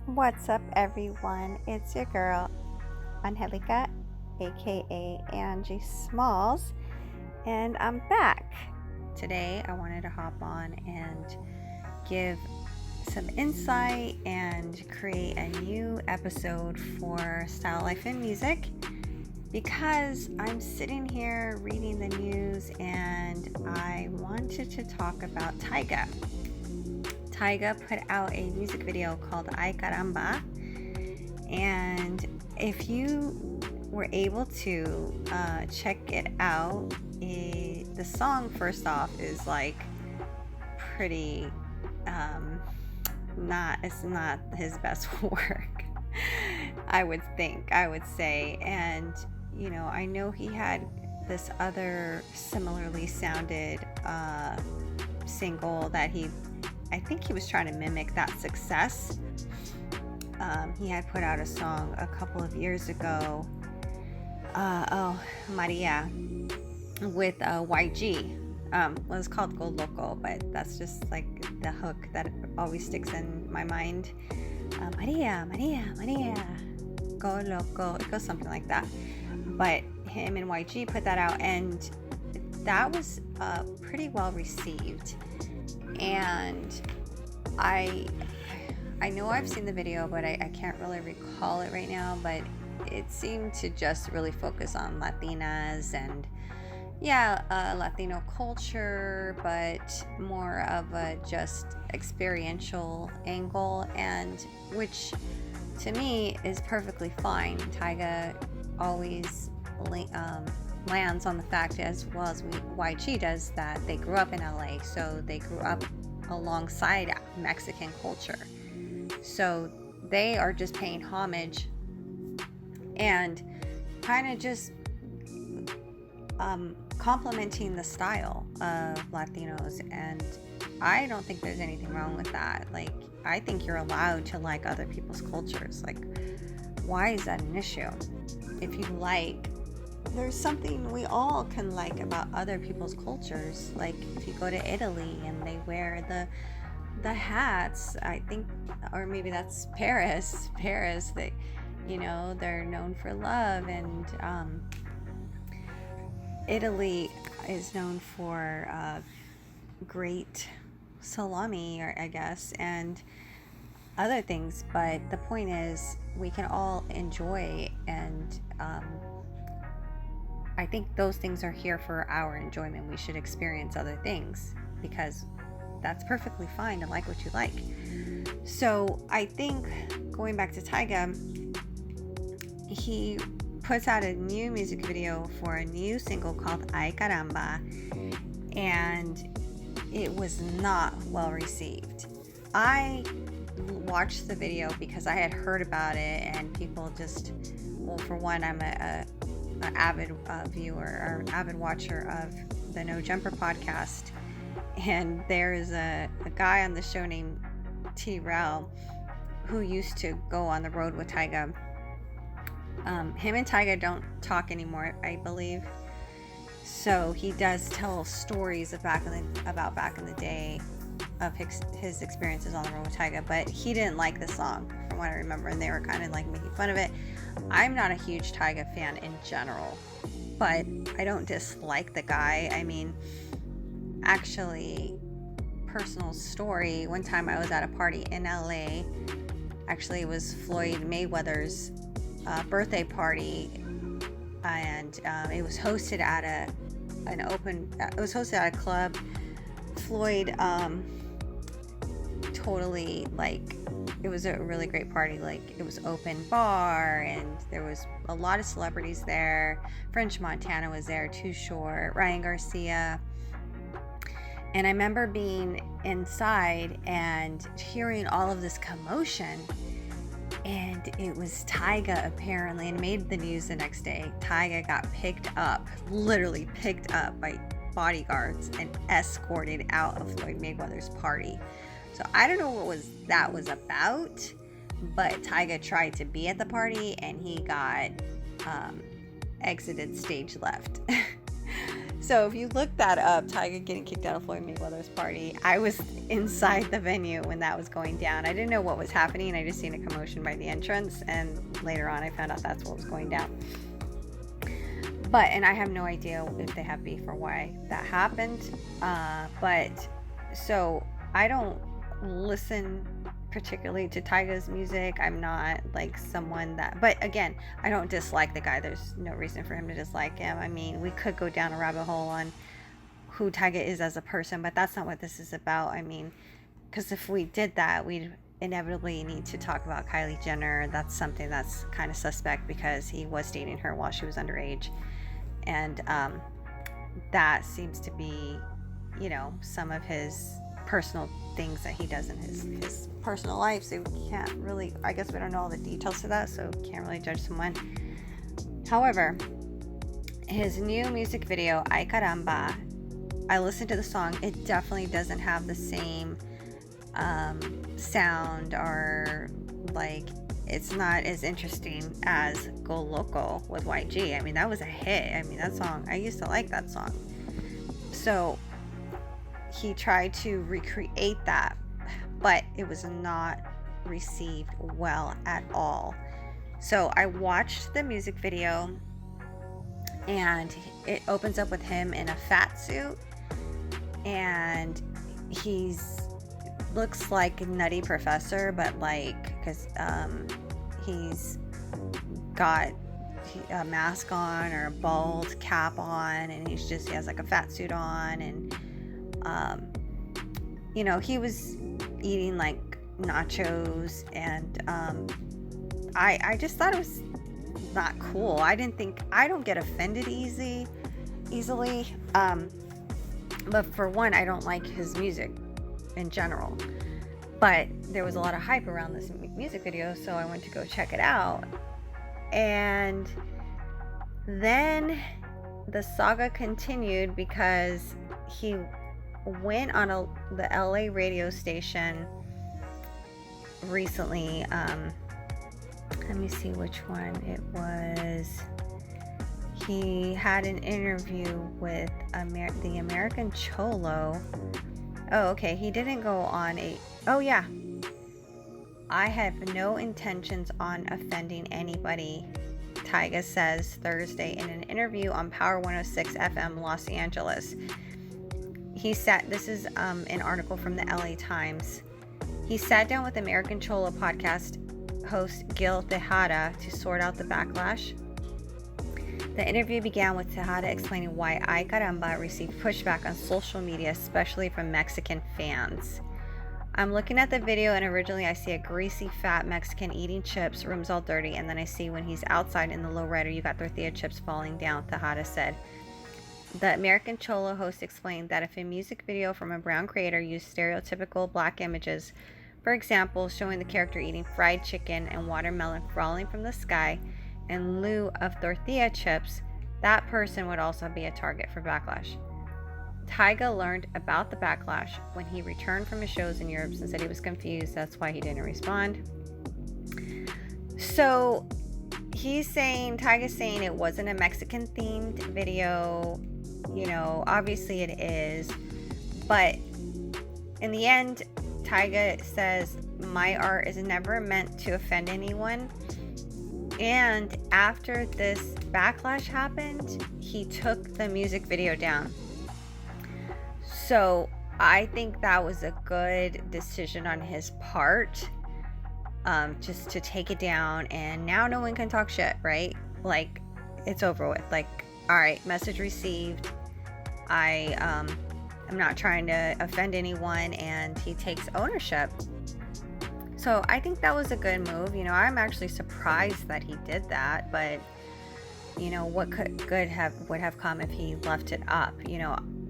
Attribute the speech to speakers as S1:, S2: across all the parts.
S1: What's up, everyone? It's your girl, Angelica, aka Angie Smalls, and I'm back. Today, I wanted to hop on and give some insight and create a new episode for Style Life and Music because I'm sitting here reading the news and I wanted to talk about Tyga. Tyga put out a music video called Ay Caramba, and if you were able to check it out, the song say is like pretty it's not his best work. I would say, and I know he had this other similarly sounded single that I think he was trying to mimic that success. He had put out a song a couple of years ago, Maria, with YG. Well, it's called Go Loco, but that's just like the hook that always sticks in my mind. Maria, Maria, Maria, Go Loco. It goes something like that. But him and YG put that out, and that was pretty well received. And I know I've seen the video, but I can't really recall it right now. But it seemed to just really focus on Latinas and Latino culture, but more of a just experiential angle, and which to me is perfectly fine. Tyga always lands on the fact, as well as YG does, that they grew up in LA, so they grew up alongside Mexican culture, so they are just paying homage and kind of just complimenting the style of Latinos. And I don't think there's anything wrong with that. Like, I think you're allowed to like other people's cultures. Like, why is that an issue? If you like, there's something we all can like about other people's cultures. Like, if you go to Italy and they wear the hats, I think, or maybe that's Paris, they, they're known for love, and Italy is known for great salami, or I guess, and other things. But the point is, we can all enjoy, and I think those things are here for our enjoyment. We should experience other things because that's perfectly fine to like what you like. So I think, going back to Tyga, he puts out a new music video for a new single called Ay Caramba, and it was not well received. I watched the video because I had heard about it, and people just, well, for one, I'm an avid viewer or avid watcher of the No Jumper podcast, and there's a guy on the show named T-Rel who used to go on the road with Tyga. Him and Tyga don't talk anymore, I believe. So he does tell stories about back in the day of his experiences on the road with Tyga, but he didn't like the song, from what I remember, and they were kind of like making fun of it. I'm not a huge Tyga fan in general, but I don't dislike the guy. I mean, actually, personal story, one time I was at a party in LA. Actually, it was Floyd Mayweather's birthday party, and it was hosted at a club. Floyd totally, like, it was a really great party. Like, it was open bar, and there was a lot of celebrities there. French Montana was there, Too Short, Ryan Garcia. And I remember being inside and hearing all of this commotion, and it was Tyga, apparently, and made the news the next day. Tyga got literally picked up by bodyguards and escorted out of Floyd Mayweather's party. So I don't know what that was about, but Tyga tried to be at the party, and he got exited stage left. So if you look that up, Tyga getting kicked out of Floyd Mayweather's party, I was inside the venue when that was going down. I didn't know what was happening. I just seen a commotion by the entrance, and later on I found out that's what was going down. And I have no idea if they have beef or why that happened. So I don't listen particularly to Tyga's music. I'm not like someone that, but again, I don't dislike the guy. There's no reason for him to dislike him. I mean, we could go down a rabbit hole on who Tyga is as a person, but that's not what this is about. I mean, because if we did that, we'd inevitably need to talk about Kylie Jenner. That's something that's kind of suspect because he was dating her while she was underage. And that seems to be, some of his personal things that he does in his personal life. So we can't really, I guess we don't know all the details to that, so can't really judge someone. However, his new music video, Ay Caramba, I listened to the song. It definitely doesn't have the same sound, or like, it's not as interesting as Go Loco with YG. I mean, that was a hit. I mean, that song, I used to like that song. So he tried to recreate that, but it was not received well at all. So I watched the music video, and it opens up with him in a fat suit, and looks like a Nutty Professor, but like, because he's got a mask on or a bald cap on, and he has like a fat suit on, and he was eating like nachos, and I just thought it was not cool. I don't get offended easily, but for one, I don't like his music in general, but there was a lot of hype around this music video, so I went to go check it out. And then the saga continued because he went on the LA radio station recently. Let me see which one it was. He had an interview with the American Cholo. Oh, okay. He didn't go on oh yeah. I have no intentions on offending anybody, Tyga says Thursday in an interview on Power 106 FM Los Angeles. This is an article from the LA Times. He sat down with American Cholo podcast host Gil Tejada to sort out the backlash. The interview began with Tejada explaining why Ay Caramba received pushback on social media, especially from Mexican fans. I'm looking at the video, and originally I see a greasy, fat Mexican eating chips, room's all dirty, and then I see when he's outside in the lowrider, you got tortilla chips falling down, Tejada said. The American Cholo host explained that if a music video from a brown creator used stereotypical black images, for example, showing the character eating fried chicken and watermelon falling from the sky in lieu of tortilla chips, that person would also be a target for backlash. Tyga learned about the backlash when he returned from his shows in Europe and said he was confused. That's why he didn't respond. So Tyga's saying it wasn't a Mexican themed video. Obviously it is. But in the end, Tyga says, my art is never meant to offend anyone. And after this backlash happened, he took the music video down. So I think that was a good decision on his part, just to take it down, and now no one can talk shit, right? Like, it's over with. Like, all right, message received. I'm not trying to offend anyone, and he takes ownership. So I think that was a good move. I'm actually surprised that he did that, but what would have come if he left it up?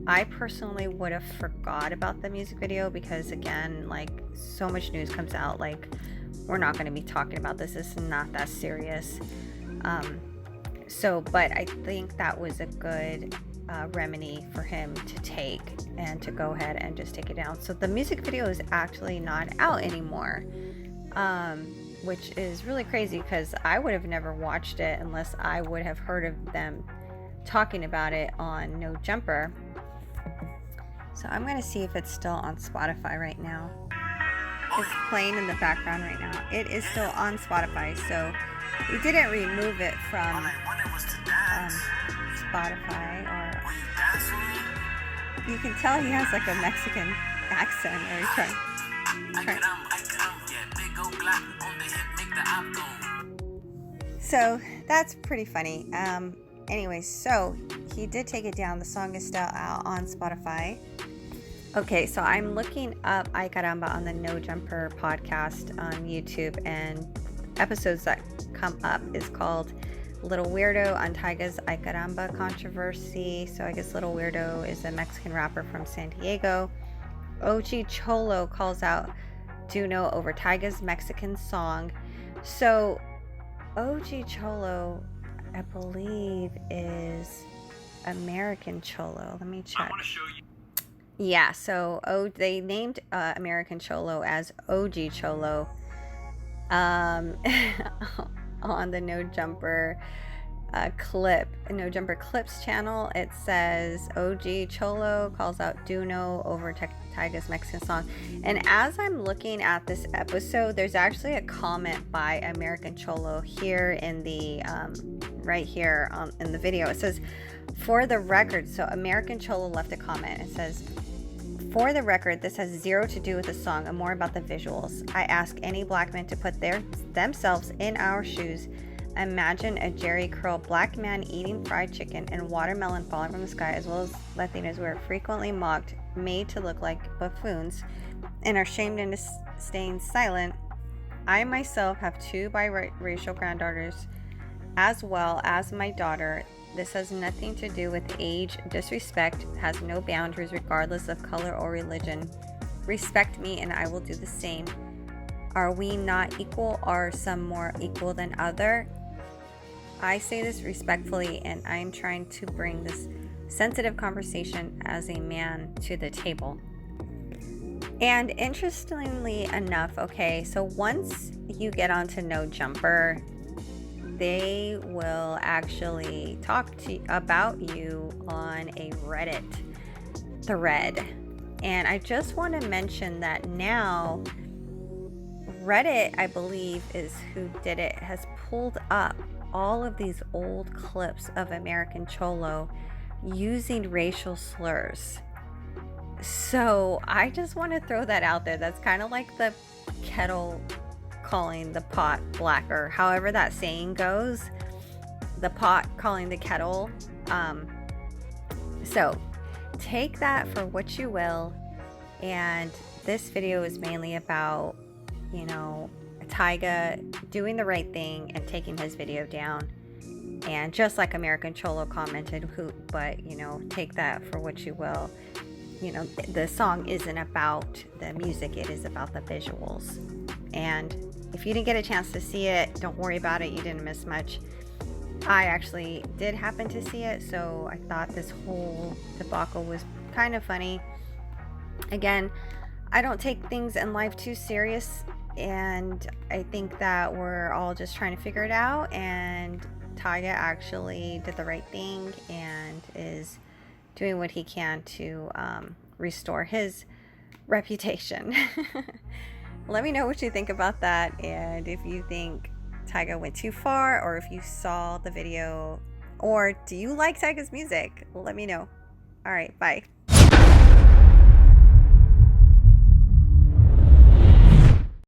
S1: I personally would have forgot about the music video because, again, like, so much news comes out. Like, we're not going to be talking about this. This is not that serious. But I think that was a good remedy for him to take, and to go ahead and just take it down. So the music video is actually not out anymore, which is really crazy because I would have never watched it unless I would have heard of them talking about it on No Jumper. So I'm going to see if it's still on Spotify right now. It's playing in the background right now. It is still on Spotify, so we didn't remove it from Spotify. Or you can tell he has like a Mexican accent, or he's trying. So that's pretty funny. Anyways, so he did take it down. The song is still out on Spotify. Okay, so I'm looking up Ay Caramba on the No Jumper podcast on YouTube, and episodes that come up is called Little Weirdo on Tyga's Ay Caramba controversy. So I guess Little Weirdo is a Mexican rapper from San Diego. OG Cholo calls out Duno over Tyga's Mexican song. So OG Cholo, I believe, is American Cholo. Let me check. I want to show you. Yeah, so they named American Cholo as OG Cholo on the No Jumper No Jumper Clips channel. It says OG Cholo calls out Duno over Tyga's Mexican song. And as I'm looking at this episode, there's actually a comment by American Cholo here in the right here in the video. It says, for the record, so American Cholo left a comment. It says, for the record, this has zero to do with the song and more about the visuals. I ask any black men to put themselves in our shoes. Imagine a Jerry curl black man eating fried chicken and watermelon falling from the sky, as well as Latinos who are frequently mocked, made to look like buffoons, and are shamed into staying silent. I myself have two biracial granddaughters, as well as my daughter. This has nothing to do with age. Disrespect has no boundaries regardless of color or religion. Respect me and I will do the same. Are we not equal? Are some more equal than other? I say this respectfully, and I'm trying to bring this sensitive conversation as a man to the table. And interestingly enough, okay, so once you get onto No Jumper, they will actually talk about you on a Reddit thread. And I just want to mention that now Reddit, I believe, is who did it, has pulled up all of these old clips of American Cholo using racial slurs. So I just want to throw that out there. That's kind of like the kettle calling the pot black, or however that saying goes, the pot calling the kettle. So take that for what you will. And this video is mainly about, you know, Tyga doing the right thing and taking his video down. And just like American Cholo commented, but you know, take that for what you will. You know, the song isn't about the music, it is about the visuals. And if you didn't get a chance to see it, don't worry about it, you didn't miss much. I actually did happen to see it, so I thought this whole debacle was kind of funny. Again, I don't take things in life too serious, and I think that we're all just trying to figure it out, and Tyga actually did the right thing and is doing what he can to restore his reputation. Let me know what you think about that, and if you think Tyga went too far, or if you saw the video, or do you like Tyga's music? Let me know. All right, bye.